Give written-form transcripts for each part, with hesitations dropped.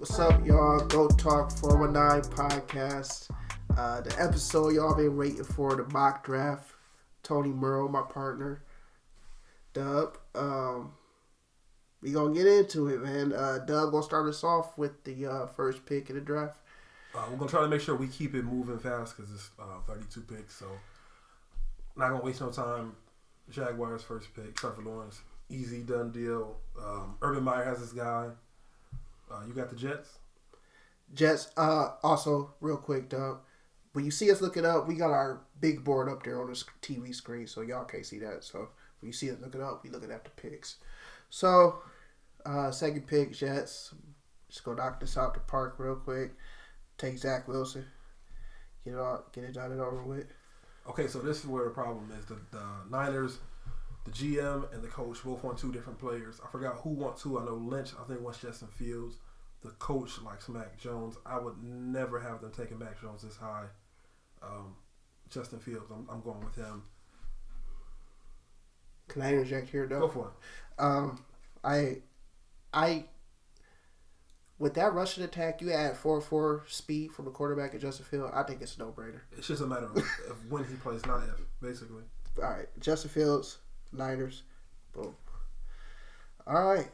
What's up, y'all? Goat Talk419 podcast. The episode y'all been waiting for, the mock draft. Tony Merle, my partner. Dub. We gonna get into it, man. Doug gonna start us off with the first pick in the draft. We're gonna try to make sure we keep it moving fast because it's 32 picks, so not gonna waste no time. Jaguars first pick, Trevor Lawrence, easy done deal. Urban Meyer has this guy. You got the Jets. Jets. Also, real quick, Doug. When you see us looking up, we got our big board up there on the TV screen, so y'all can't see that. So when you see us looking up, we looking at the picks. So, second pick, Jets. Just go knock this out the park real quick. Take Zach Wilson. Get it done and over with. Okay, so this is where the problem is. The Niners, the GM and the coach both want two different players. I forgot who wants who. I know Lynch, I think, wants Justin Fields. The coach likes Mac Jones. I would never have them taking Mac Jones this high. Justin Fields, I'm going with him. Can I interject here, Doug? Go for it. I with that rushing attack, you add 4.4 speed from the quarterback at Justin Fields. I think it's a no-brainer. It's just a matter of when he plays, not if, basically. All right, Justin Fields, Niners, boom. All right,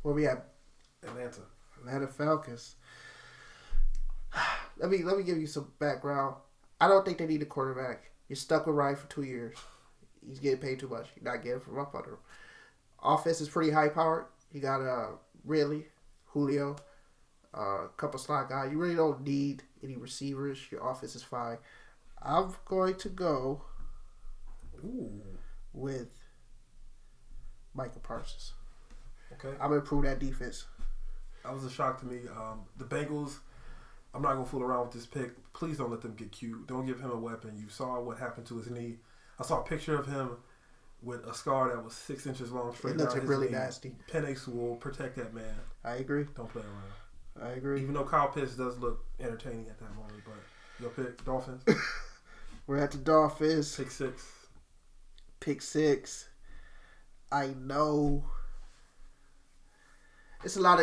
where we at? Atlanta Falcons. Let me give you some background. I don't think they need a quarterback. You're stuck with Ryan for 2 years. He's getting paid too much. You're not getting from up under him. Offense is pretty high powered. You got Ridley, Julio, a couple slot guys. You really don't need any receivers. Your offense is fine. I'm going to go with Michael Parsons. Okay. I'm going to improve that defense. That was a shock to me. The Bengals, I'm not going to fool around with this pick. Please don't let them get cute. Don't give him a weapon. You saw what happened to his knee. I saw a picture of him with a scar that was 6 inches long straight down his knee. It looks really nasty. Penix will protect that man. I agree. Don't play around. I agree. Even though Kyle Pitts does look entertaining at that moment, but your pick, Dolphins. We're at the Dolphins. Pick 6. I know. It's a lot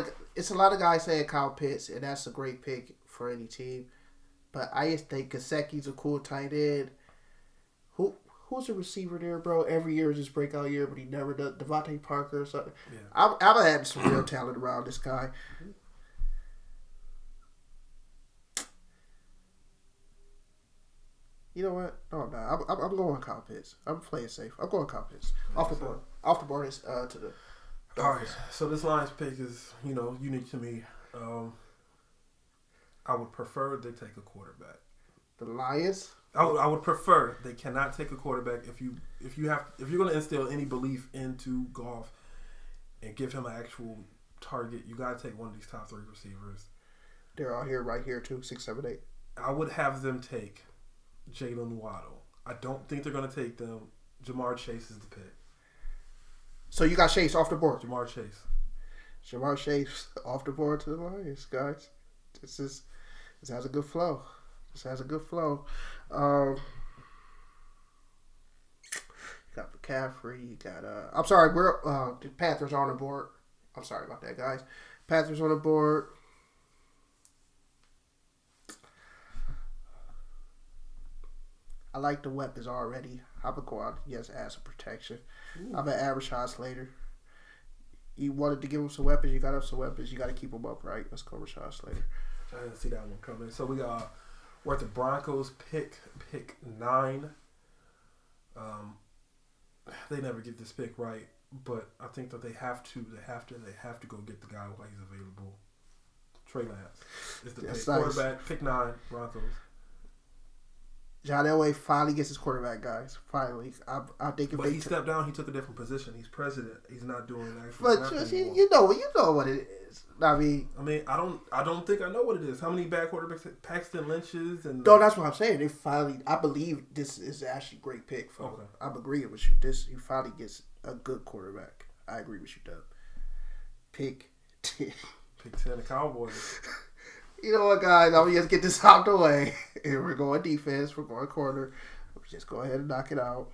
of guys saying Kyle Pitts, and that's a great pick for any team. But I just think Gesicki's a cool tight end. Who's a receiver there, bro? Every year is his breakout year, but he never does. Devontae Parker or something. Yeah. I'm having some real talent around this guy. You know what? No, I'm not. I'm going Kyle Pitts. I'm playing safe. I'm going Kyle Pitts. Off the board is to the. All right. So this Lions pick is, unique to me. I would prefer they take a quarterback. The Lions. I would prefer they cannot take a quarterback if you're going to instill any belief into Goff and give him an actual target. You got to take one of these top 3 receivers. They're all here, right here too. 6, 7, 8. I would have them take JAYLEN Waddle. I don't think they're going to take them. Jamar Chase is the pick. So you got Chase off the board. Jamar Chase off the board to the Lions, guys. This has a good flow. You got McCaffrey. You got I'm sorry, we're the Panthers are on the board. I'm sorry about that, guys. Panthers on the board. I like the weapons already. I'm gonna go out and add some protection. I'm an average Rashad Slater. You wanted to give him some weapons. You got him some weapons. You got to keep them up, right? Let's go Rashad Slater. I didn't see that one coming. So we're at the Broncos pick 9. They never get this pick right, but I think that they have to go get the guy while he's available. Trey Lance is the pick. Nice. Quarterback, pick 9, Broncos. John Elway finally gets his quarterback, guys. Finally, I think. But he stepped down. He took a different position. He's president. He's not doing an actual. But you know what it is. I mean, I don't think I know what it is. How many bad quarterbacks? Paxton Lynch's and. No, that's what I'm saying. They finally. I believe this is actually a great pick for him. I'm agreeing with you. He finally gets a good quarterback. I agree with you, Doug. Pick 10. Pick 10, the Cowboys. You know what, guys? I'm just get this out the way. And we're going defense. We're going corner. Just go ahead and knock it out.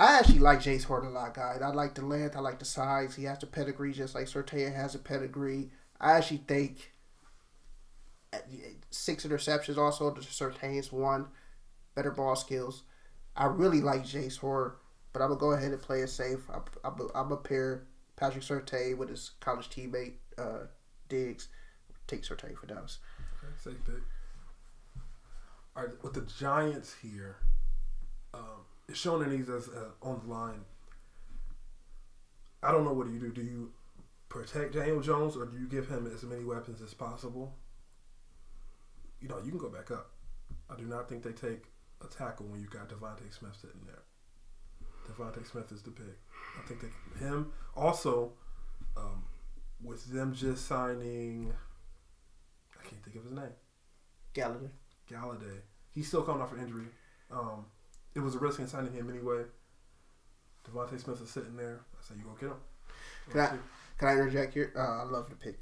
I actually like Jace Horn a lot, guys. I like the length. I like the size. He has the pedigree just like Surtain has a pedigree. I actually think 6 interceptions also to Surtain's 1. Better ball skills. I really like Jace Horn, but I'm going to go ahead and play it safe. I'm going to pair Patrick Surtain with his college teammate, Diggs. Take Surtain for Dallas. Okay, safe pick. All right, with the Giants here, it's showing their needs as on the line. I don't know what do you do. Do you protect Daniel Jones or do you give him as many weapons as possible? You know, you can go back up. I do not think they take a tackle when you got Devontae Smith sitting there. Devontae Smith is the pick. I think him. Also, with them just signing, I can't think of his name. Galladay. He's still coming off an injury. It was a risk in signing him anyway. Devontae Smith is sitting there. I say you go get him. Can I interject here? I love the pick.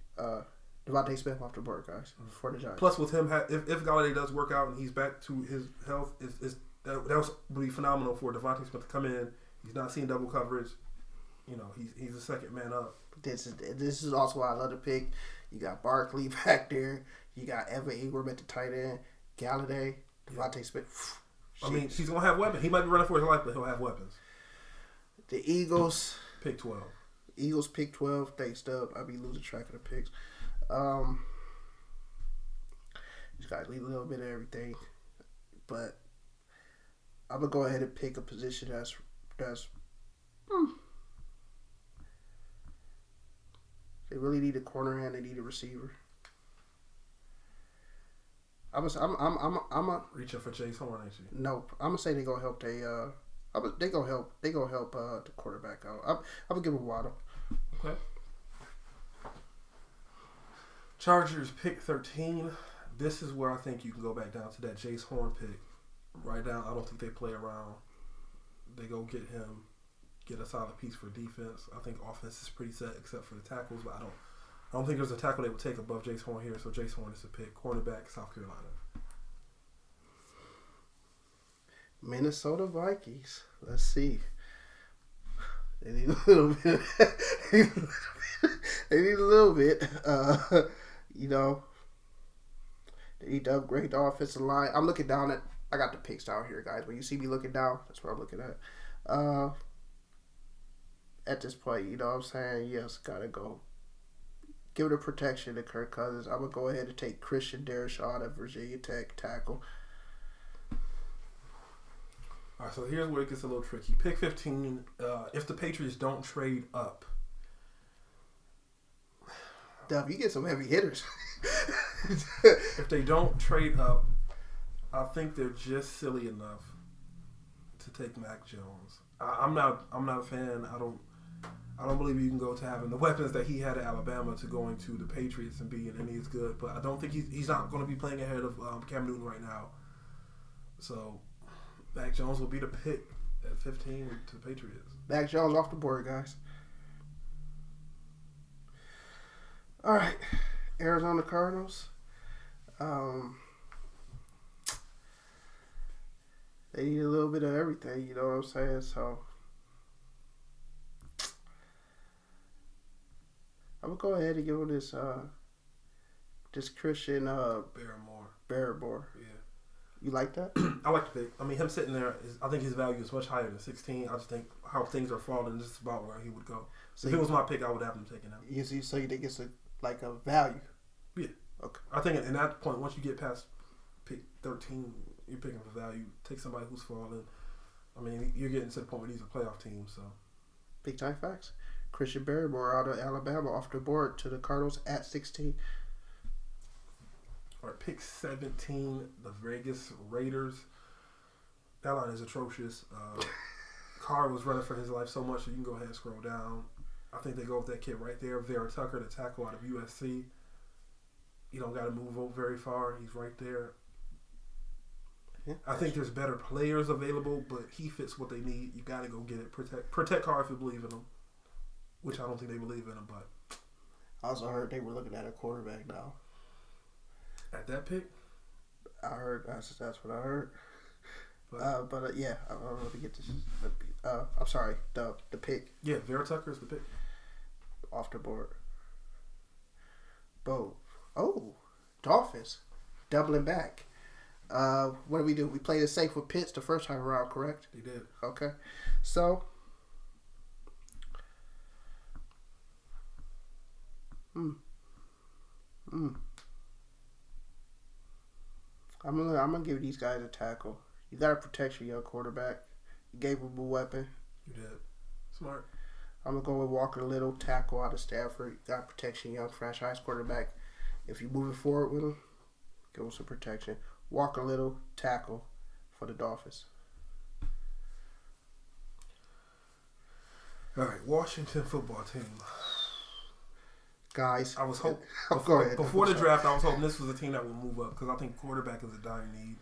Devontae Smith off the board, guys, for the Giants. Plus, with him, if Galladay does work out and he's back to his health, that would be phenomenal for Devontae Smith to come in. He's not seeing double coverage. You know, he's a second man up. This is also why I love the pick. You got Barkley back there. You got Evan Ingram at the tight end. Galladay, Devontae Smith. I mean, he's gonna have weapons. He might be running for his life, but he'll have weapons. The Eagles pick 12. Eagles pick 12. Thanks, Dub. I'll be losing track of the picks. Just gotta leave a little bit of everything, but I'm gonna go ahead and pick a position that's. They really need a corner and they need a receiver. I'm reaching for Jace Horn, ain't you? No, I'm gonna say they gonna help. They gonna help the quarterback out. I'm gonna give him Waddle. Okay. Chargers pick 13. This is where I think you can go back down to that Jace Horn pick. Right down. I don't think they play around. They go get him, get a solid piece for defense. I think offense is pretty set except for the tackles, but I don't think there's a tackle they would take above Jace Horn here. So Jace Horn is the pick. Cornerback, South Carolina. Minnesota Vikings. Let's see. They need a little bit. They need a little bit. You know, they need to upgrade the offensive line. I'm looking down at. I got the picks down here, guys. When you see me looking down, that's what I'm looking at. At this point, you know what I'm saying? Yes, gotta go. Give it a protection to Kirk Cousins. I'm gonna go ahead and take Christian Darrisaw at Virginia Tech tackle. All right, so here's where it gets a little tricky. Pick 15. If the Patriots don't trade up, Duff, you get some heavy hitters. If they don't trade up, I think they're just silly enough to take Mac Jones. I'm not a fan. I don't believe you can go to having the weapons that he had at Alabama to going to the Patriots and being any as good. But I don't think he's not going to be playing ahead of Cam Newton right now. So Mac Jones will be the pick at 15 to the Patriots. Mac Jones off the board, guys. All right, Arizona Cardinals. They need a little bit of everything, you know what I'm saying? So I'm gonna go ahead and give him this Christian Barrymore. Yeah. You like that? I like the pick. I mean, him sitting there, I think his value is much higher than 16. I just think how things are falling, this is about where he would go. So if it was my pick, I would have him taken out. So you think it's a value? Yeah. Okay. I think at that point, once you get past pick 13, you're picking for value. Take somebody who's falling. I mean, you're getting to the point where these are playoff teams. So, big time facts. Christian Barrymore out of Alabama off the board to the Cardinals at 16. All right, pick 17, the Vegas Raiders. That line is atrocious. Carr was running for his life so much, so you can go ahead and scroll down. I think they go with that kid right there, Vera Tucker, the tackle out of USC. You don't got to move very far. He's right there. Yeah, I think there's better players available, but he fits what they need. You got to go get it. Protect Carr if you believe in him, which I don't think they believe in him. But I also heard they were looking at a quarterback now. At that pick, I heard that's what I heard. But yeah, I don't know to get this. I'm sorry, the pick. Yeah, Vera Tucker is the pick. Off the board. Boom. Oh, Dolphins. Doubling back. What do? We played it safe with Pitts the first time around, correct? They did. Okay. So. I'm gonna give these guys a tackle. You gotta protect your young quarterback. You gave him a weapon. You did. Smart. I'm gonna go with Walker Little, tackle out of Stanford. You got protection, young franchise quarterback. If you're moving forward with him, give him some protection. Walker Little, tackle for the Dolphins. All right, Washington football team. Guys, I was hoping before the draft. I was hoping this was a team that would move up because I think quarterback is a dire need.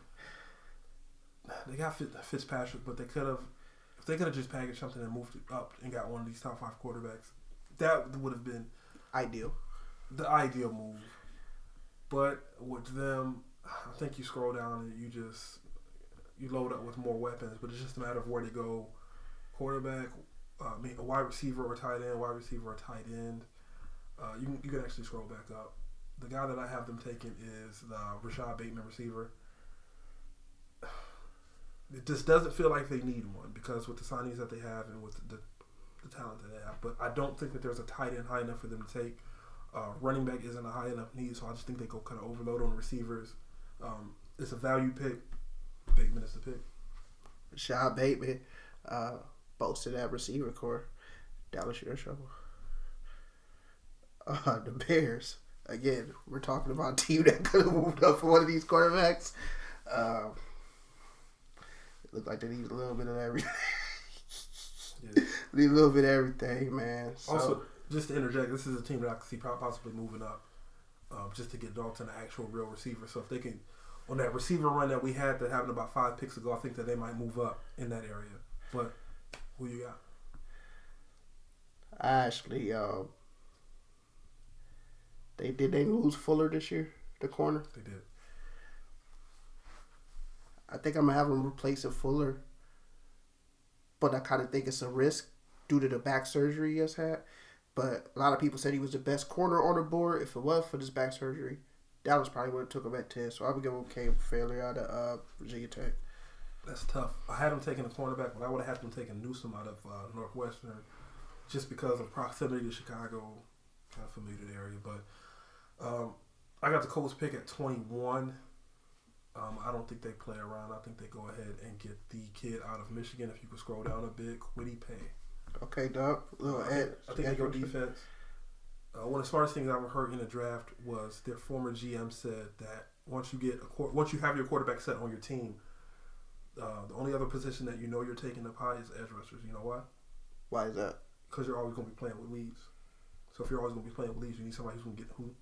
They got Fitzpatrick, but they could have, if they could have just packaged something and moved it up and got one of these top 5 quarterbacks, that would have been ideal. The ideal move. But with them, I think you scroll down and you load up with more weapons, but it's just a matter of where to go. Quarterback, a wide receiver or tight end, wide receiver or tight end. You can actually scroll back up. The guy that I have them taking is the Rashad Bateman receiver. It just doesn't feel like they need one because with the signings that they have and with the talent that they have. But I don't think that there's a tight end high enough for them to take. Running back isn't a high enough need, so I just think they go kind of overload on the receivers. It's a value pick. Bateman is the pick. Rashad Bateman boasted that receiver core. Dallas, you're in trouble. The Bears. Again, we're talking about a team that could have moved up for one of these quarterbacks. It looked like they need a little bit of everything. Yeah. Need a little bit of everything, man. So, also, just to interject, this is a team that I could see possibly moving up just to get Dalton an actual real receiver. So if they can, on that receiver run that we had that happened about 5 picks ago, I think that they might move up in that area. But who you got? Actually, they lose Fuller this year, the corner? They did. I think I'm going to have them replacing Fuller. But I kind of think it's a risk due to the back surgery he has had. But a lot of people said he was the best corner on the board. If it was for this back surgery, Dallas probably would have took him at 10. So I would give him Cam Fairley out of Virginia Tech. That's tough. I had him taking a cornerback, but I would have had him taking NEWSOME out of Northwestern just because of proximity to Chicago, kind of familiar area. But I got the Colts pick at 21. I don't think they play around. I think they go ahead and get the kid out of Michigan. If you could scroll down a bit, Kwity Paye. Okay, Doug. I think they go defense. One of the smartest things I ever heard in a draft was their former GM said that once you have your quarterback set on your team, the only other position that you know you're taking up high is edge rushers. You know why? Why is that? Because you're always going to be playing with leads. So if you're always going to be playing with leads, you need somebody who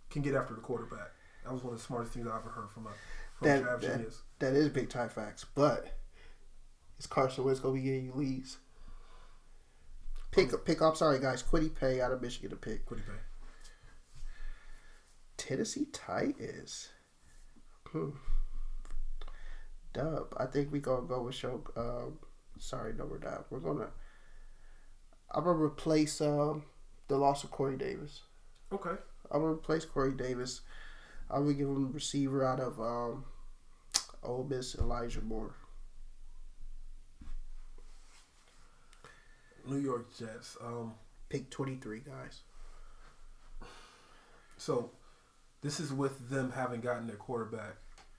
can get after the quarterback. That was one of the smartest things I ever heard from draft genius. That is big time facts, but is Carson Wentz going to be getting you leads? I'm sorry, guys. Kwity Paye out of Michigan to pick. Kwity Paye. Tennessee Titans. Dub. I think we're going to go with show. Sorry, no, we're not. I'm going to replace the loss of Corey Davis. Okay. I'm going to replace Corey Davis. I'm going to give him a receiver out of Ole Miss, Elijah Moore. New York Jets. Pick 23, guys. So, this is with them having gotten their quarterback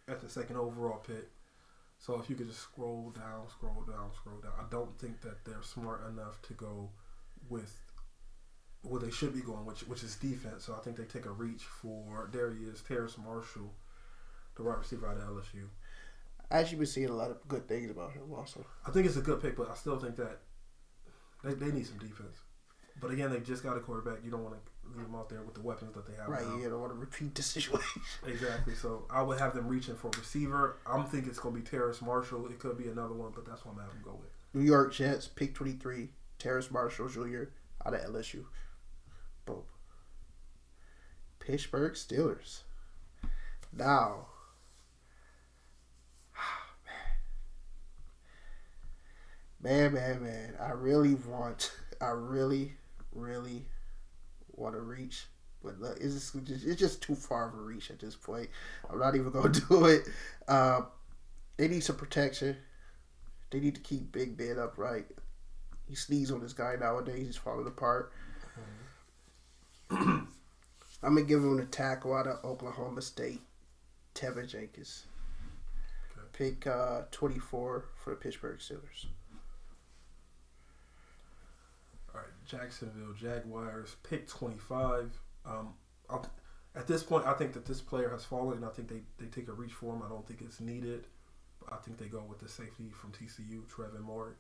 at the 2nd overall pick. So, if you could just scroll down. I don't think that they're smart enough to go with what they should be going, which is defense. So, I think they take a reach for, there he is, Terrace Marshall, the wide receiver out of LSU. As you've been seeing a lot of good things about him also. I think it's a good pick, but I still think that they need some defense. But again, they just got a quarterback. You don't want to leave them out there with the weapons that they have right, now. you don't want to repeat the situation. Exactly. So I would have them reaching for a receiver. I'm thinking it's going to be Terrace Marshall. It could be another one, but that's what I'm having them go with. New York Jets, pick 23, Terrace Marshall Jr. out of LSU. Boom. Pittsburgh Steelers. Now, Man. I really want to reach. But look, it's just too far of a reach at this point. I'm not even going to do it. They need some protection. They need to keep Big Ben upright. He sneezes on this guy nowadays. He's falling apart. I'm going to give him the tackle out of Oklahoma State, Tevin Jenkins. Okay. Pick 24 for the Pittsburgh Steelers. All right, Jacksonville Jaguars, pick 25. At this point, I think that this player has fallen, and I think they take a reach for him. I don't think it's needed. But I think they go with the safety from TCU, Trevin Moore.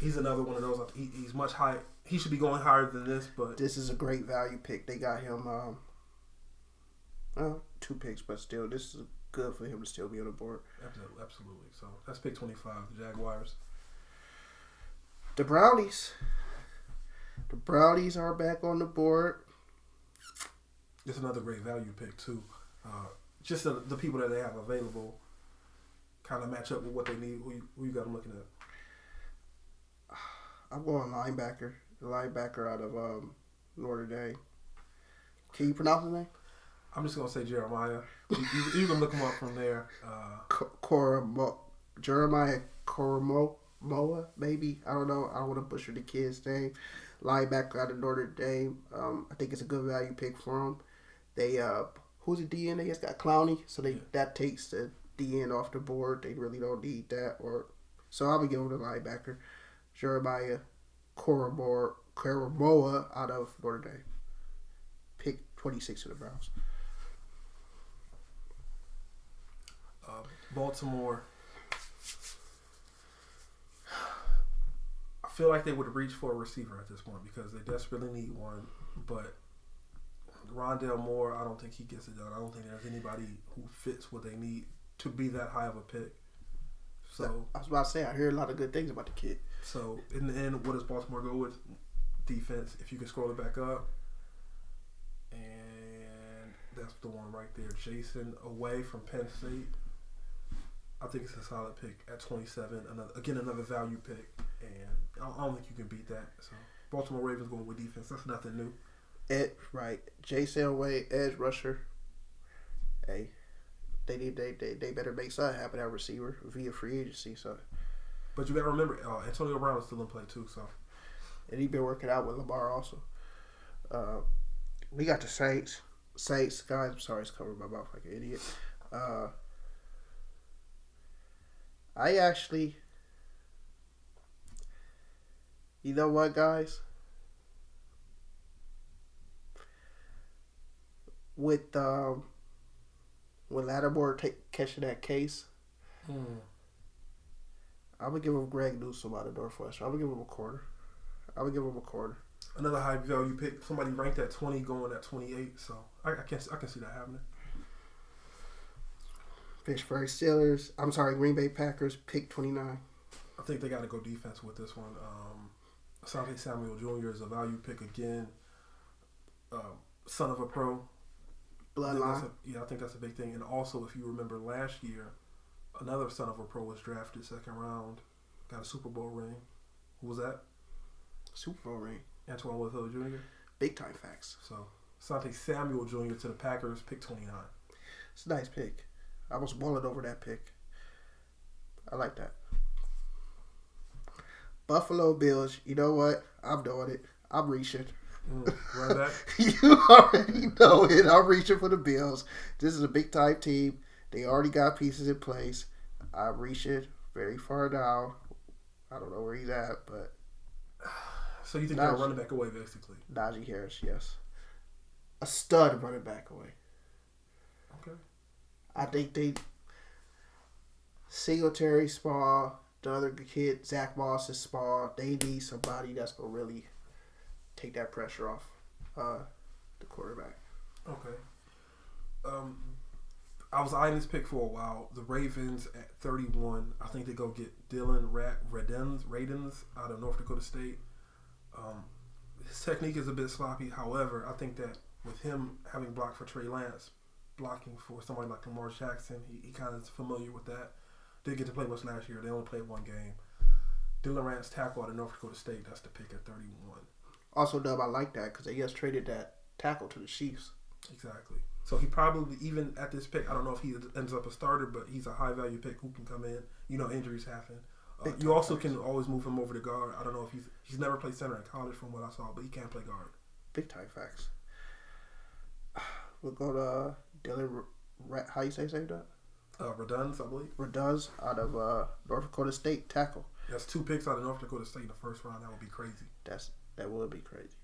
He's another one of those. He's much high. He should be going higher than this, but this is a great value pick. They got him 2 picks, but still, this is good for him to still be on the board. Absolutely. So that's pick 25, the Jaguars. The Brownies. The Brownies are back on the board. It's another great value pick too. Just the people that they have available kind of match up with what they need. Who you got them looking at? I'm going linebacker. The linebacker out of Notre Dame. Can you pronounce his name? I'm just gonna say Jeremiah. You can look him up from there. Jeremiah Koromoa, maybe. I don't know. I don't want to butcher the kid's name. Linebacker out of Notre Dame. I think it's a good value pick for him. They who's the DN? They just got Clowney, so that takes the DN off the board. They really don't need that. So I'm gonna give him the linebacker, Jeremiah Koromoa out of Notre Dame. Pick 26 for the Browns. Baltimore. I feel like they would reach for a receiver at this point because they desperately need one. But Rondale Moore, I don't think he gets it done. I don't think there's anybody who fits what they need to be that high of a pick. So I was about to say, I hear a lot of good things about the kid. So in the end, what does Baltimore go with? Defense. If you can scroll it back up, and that's the one right there. Jason away from Penn State. I think it's a solid pick at 27. Another value pick, and I don't think you can beat that. So Baltimore Ravens going with defense. That's nothing new. Right. Jason Way, edge rusher. Hey, they better make something happen at receiver via free agency. So, but you got to remember, Antonio Brown is still in play too. So, and he's been working out with Lamar also. We got the Saints. Saints, guys. I'm sorry, it's covering my mouth like an idiot. I actually, you know what, guys? With Lattimore catching that case, I'm gonna give him Greg Newsome out of Northwestern. I'm gonna give him a quarter. Another high value pick. Somebody ranked at 20, going at 28. So I can see that happening. Pittsburgh Steelers. I'm sorry, Green Bay Packers. Pick 29. I think they got to go defense with this one. Asante Samuel Jr. is a value pick again. Son of a pro. Bloodline. I think that's a big thing. And also, if you remember last year, another son of a pro was drafted second round. Got a Super Bowl ring. Who was that? Super Bowl ring. Antoine Winfield Jr. Big time facts. So, Asante Samuel Jr. to the Packers, pick 29. It's a nice pick. I was mulling over that pick. I like that. Buffalo Bills. You know what? I'm doing it. I'm reaching. Run that. You already know it. I'm reaching for the Bills. This is a big time team. They already got pieces in place. I'm reaching very far down. I don't know where he's at, but. So you think they're running back away, basically? Najee Harris, yes. A stud running back away. Okay. I think they Singletary small, the other kid Zach Moss is small. They need somebody that's gonna really take that pressure off the quarterback. Okay. I was eyeing this pick for a while. The Ravens at 31. I think they go get Dylan Radins out of North Dakota State. His technique is a bit sloppy. However, I think that with him having blocked for Trey Lance, blocking for somebody like Lamar Jackson, he kind of is familiar with that. Didn't get to play much last year. They only played one game. Dylan Rance, tackle out of North Dakota State. That's the pick at 31. Also, Dub, I like that because they just traded that tackle to the Chiefs. Exactly. So he probably, even at this pick, I don't know if he ends up a starter, but he's a high value pick who can come in. You know, injuries happen. You also can always move him over to guard. I don't know if he's never played center in college from what I saw, but he can play guard. Big time facts. We'll go to Dylan. How you say that? Redunds, I believe. Redunds out of North Dakota State, tackle. That's 2 picks out of North Dakota State in the first round. That would be crazy. That would be crazy.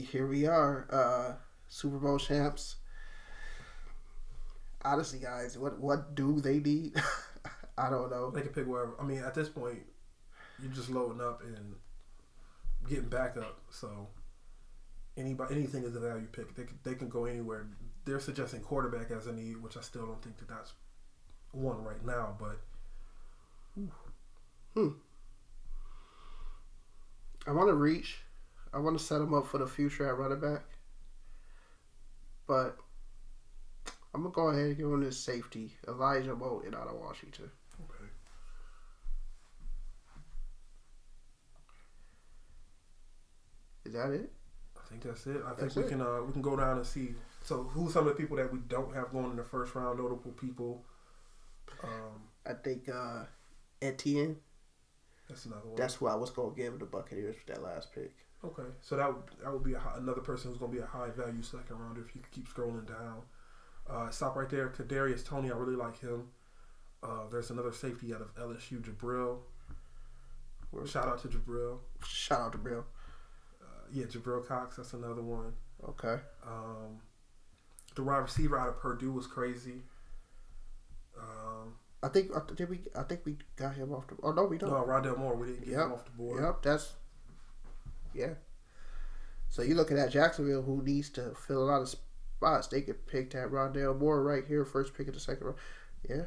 Here we are, Super Bowl champs. Honestly, guys, what do they need? I don't know. They can pick wherever. I mean, at this point, you're just loading up and getting back up. So anything is a value pick. They can go anywhere. They're suggesting quarterback as a need, which I still don't think that's one right now. But I want to reach. I want to set them up for the future at running back. But I'm going to go ahead and give him this safety, Elijah Moulton out of Washington. Okay. Is that it? I think that's it. I think we can go down and see. So who's some of the people that we don't have going in the first round, notable people? I think Etienne. That's another one. That's who I was going to give the Buccaneers with that last pick. Okay. So that would be another person who's going to be a high value second rounder if you keep scrolling down. Stop right there. KADARIUS TONEY, I really like him. There's another safety out of LSU, Jabril. Shout out to Jabril. Shout out to Jabril. Yeah, Jabril Cox. That's another one. Okay. The wide receiver out of Purdue was crazy. I think we got him off the. Oh no, we don't. No, Rondell Moore. We didn't get him off the board. Yep. Yeah. So you looking at Jacksonville, who needs to fill a lot of spots. They could pick that Rondell Moore right here, first pick of the second round. Yeah.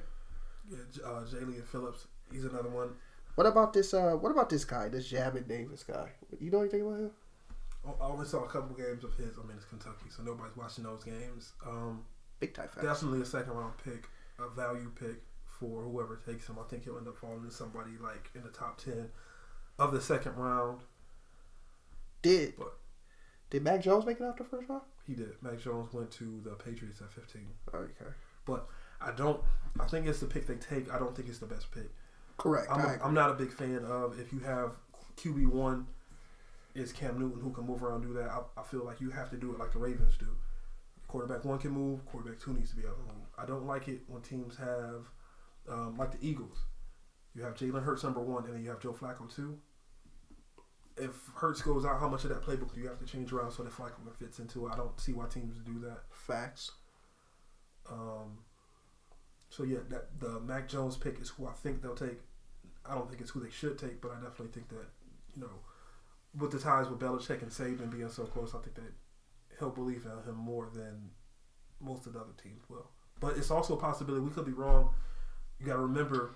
Yeah, JAYLEN Phillips. He's another one. What about this? What about this guy? This Jamin Davis guy. You know anything about him? I only saw a couple games of his. I mean, it's Kentucky, so nobody's watching those games. Big time facts. Definitely a second round pick, a value pick for whoever takes him. I think he'll end up falling to somebody like in the top 10 of the second round. Did Mac Jones make it out the first round? He did. Mac Jones went to the Patriots at 15. Okay. But I think it's the pick they take. I don't think it's the best pick. Correct. I'm not a big fan of if you have QB1 is Cam Newton who can move around and do that. I feel like you have to do it like the Ravens do. Quarterback 1 can move. Quarterback 2 needs to be able to move. I don't like it when teams have, like the Eagles, you have Jalen Hurts number 1 and then you have Joe Flacco 2. If Hurts goes out, how much of that playbook do you have to change around so that Flacco fits into it? I don't see why teams do that. Facts. So yeah, the Mac Jones pick is who I think they'll take. I don't think it's who they should take, but I definitely think that, with the ties with Belichick and Saban being so close, I think that he'll believe in him more than most of the other teams will. But it's also a possibility. We could be wrong. You got to remember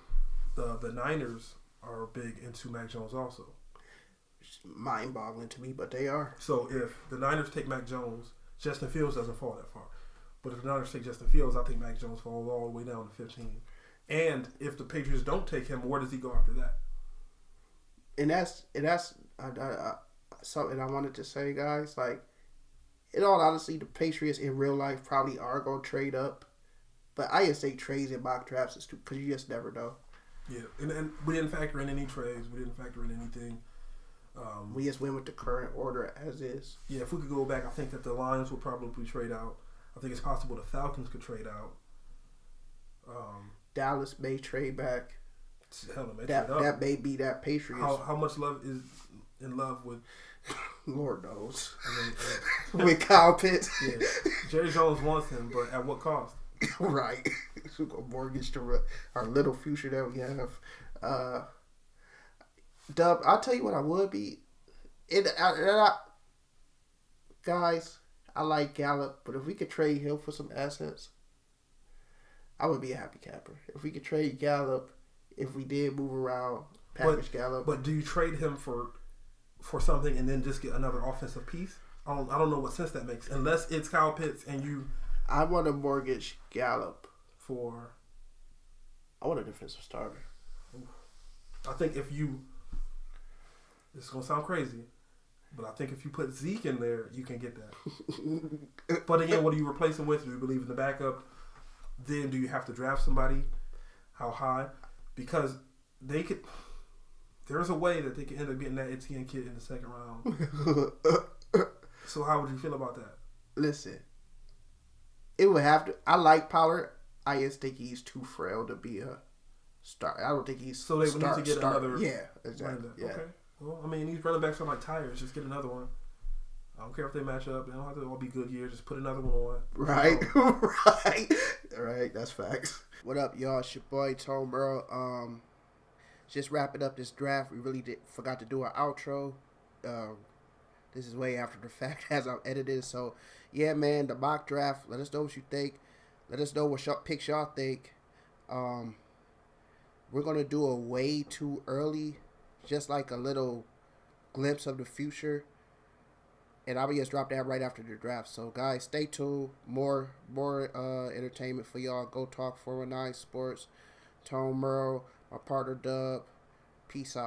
the Niners are big into Mac Jones also. It's mind-boggling to me, but they are. So if the Niners take Mac Jones, Justin Fields doesn't fall that far. But if the Niners take Justin Fields, I think Mac Jones falls all the way down to 15. And if the Patriots don't take him, where does he go after that? And that's something I wanted to say, guys. Like, in all honesty, the Patriots in real life probably are going to trade up. But I just think trades and mock drafts is too, because you just never know. Yeah, and we didn't factor in any trades. We didn't factor in anything. We just went with the current order as is. Yeah, if we could go back, I think that the Lions will probably trade out. I think it's possible the Falcons could trade out. Dallas may trade back. Hell, it may that trade up. That may be that Patriots. How much love is in love with? Lord knows. With Kyle Pitts. Yeah, Jerry Jones wants him, but at what cost? Right. We're going to mortgage our little future that we have. Dub, I'll tell you what I would be. Guys, I like Gallup, but if we could trade him for some assets, I would be a happy camper. If we could trade Gallup, if we did move around, package Gallup. But do you trade him for something and then just get another offensive piece? I don't know what sense that makes. Unless it's Kyle Pitts and you... I want to mortgage Gallup for I want a defensive starter. I think if you, this is gonna sound crazy, but I think if you put Zeke in there, you can get that. But again, what do you replace him with? Do you believe in the backup? Then do you have to draft somebody? How high? Because they could. There's a way that they could end up getting that Etienne kid in the second round. So how would you feel about that? Listen, it would have to. I like Pollard. I just think he's too frail to be a star. I don't think he's so they would need to get another. Yeah, exactly. Yeah. Okay. Well, I mean, these running backs are like tires. Just get another one. I don't care if they match up. They don't have to all be good years. Just put another one on. Right, right. That's facts. What up, y'all? It's your boy Tone Merle. Just wrapping up this draft. We really forgot to do our outro. This is way after the fact as I'm edited. So, yeah, man, the mock draft. Let us know what you think. Let us know what picks y'all think. We're going to do a way too early, just like a little glimpse of the future. And I'll just drop that right after the draft. So, guys, stay tuned. More entertainment for y'all. Goat Talk419 Sports. Tone Merle, my partner Dub. Peace out.